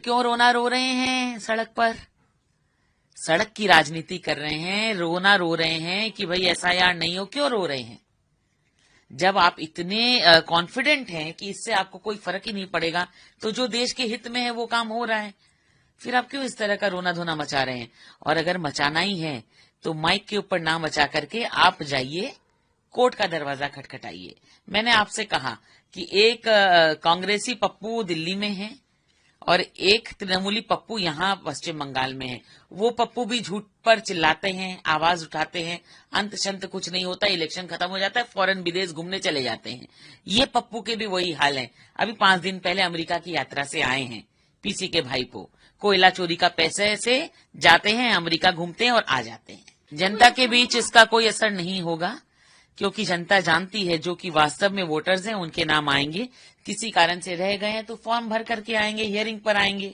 क्यों रोना रो रहे हैं सड़क पर? सड़क की राजनीति कर रहे हैं, रोना रो रहे हैं कि भाई एसआईआर नहीं हो। क्यों रो रहे हैं? जब आप इतने कॉन्फिडेंट हैं कि इससे आपको कोई फर्क ही नहीं पड़ेगा, तो जो देश के हित में है वो काम हो रहा है, फिर आप क्यों इस तरह का रोना धोना मचा रहे हैं? और अगर मचाना ही है तो माइक के ऊपर ना मचा करके आप जाइए, कोर्ट का दरवाजा खटखटाइए। मैंने आपसे कहा कि एक कांग्रेसी पप्पू दिल्ली में है और एक तृणमूली पप्पू यहाँ पश्चिम बंगाल में है। वो पप्पू भी झूठ पर चिल्लाते हैं, आवाज उठाते हैं, अंत शंत कुछ नहीं होता, इलेक्शन खत्म हो जाता है, फौरन विदेश घूमने चले जाते हैं। ये पप्पू के भी वही हाल है। अभी 5 दिन पहले अमेरिका की यात्रा से आए हैं, पीसी के भाईपो कोयला चोरी का पैसे से जाते हैं, अमेरिका घूमते हैं और आ जाते हैं। जनता के बीच इसका कोई असर नहीं होगा, क्योंकि जनता जानती है जो कि वास्तव में वोटर्स हैं उनके नाम आएंगे। किसी कारण से रह गए हैं तो फॉर्म भर करके आएंगे, हियरिंग पर आएंगे।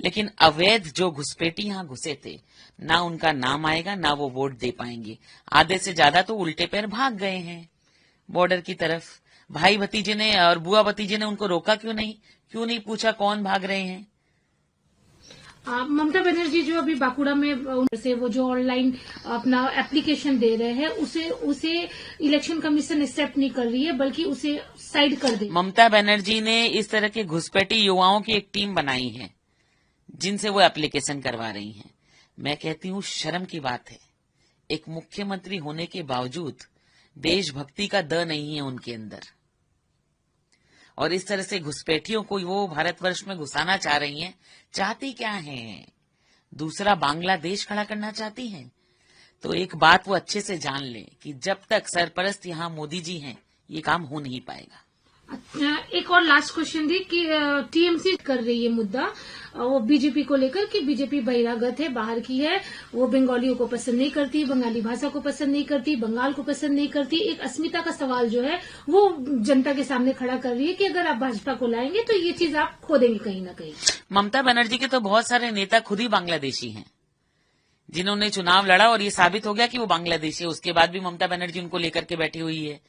लेकिन अवैध जो घुसपैठी यहाँ घुसे थे, ना उनका नाम आएगा, ना वो वोट दे पाएंगे। आधे से ज्यादा तो उल्टे पैर भाग गए हैं बॉर्डर की तरफ। भाई भतीजे ने और बुआ भतीजे ने उनको रोका क्यों नहीं पूछा कौन भाग रहे हैं? ममता बनर्जी जो अभी बांकुड़ा में से वो जो ऑनलाइन अपना एप्लीकेशन दे रहे हैं, उसे इलेक्शन कमीशन एक्सेप्ट नहीं कर रही है, बल्कि उसे साइड कर दे। ममता बनर्जी ने इस तरह के घुसपैठी युवाओं की एक टीम बनाई है जिनसे वो एप्लीकेशन करवा रही हैं। मैं कहती हूँ शर्म की बात है। एक मुख्यमंत्री होने के बावजूद देशभक्ति का द नहीं है उनके अंदर, और इस तरह से घुसपैठियों को वो भारतवर्ष में घुसाना चाह रही हैं। चाहती क्या हैं? दूसरा बांग्लादेश खड़ा करना चाहती हैं। तो एक बात वो अच्छे से जान ले कि जब तक सरपरस्त यहाँ मोदी जी हैं, ये काम हो नहीं पाएगा। एक और लास्ट क्वेश्चन थी कि टीएमसी कर रही है मुद्दा वो बीजेपी को लेकर कि बीजेपी बहिरागत है, बाहर की है, वो बंगालियों को पसंद नहीं करती, बंगाली भाषा को पसंद नहीं करती, बंगाल को पसंद नहीं करती। एक अस्मिता का सवाल जो है वो जनता के सामने खड़ा कर रही है कि अगर आप भाजपा को लाएंगे तो ये चीज आप खो देंगे कहीं ना कहीं। ममता बनर्जी के तो बहुत सारे नेता खुद ही बांग्लादेशी हैं, जिन्होंने चुनाव लड़ा और ये साबित हो गया कि वो बांग्लादेशी है। उसके बाद भी ममता बनर्जी उनको लेकर के बैठी हुई है।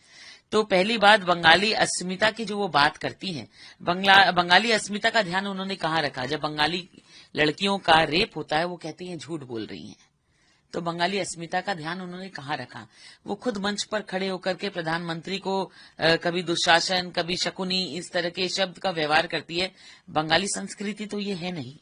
तो पहली बात, बंगाली अस्मिता की जो वो बात करती हैं, बंगाली अस्मिता का ध्यान उन्होंने कहाँ रखा? जब बंगाली लड़कियों का रेप होता है वो कहती हैं झूठ बोल रही हैं। तो बंगाली अस्मिता का ध्यान उन्होंने कहाँ रखा? वो खुद मंच पर खड़े होकर के प्रधानमंत्री को कभी दुशासन, कभी शकुनी, इस तरह के शब्द का व्यवहार करती है। बंगाली संस्कृति तो ये है नहीं।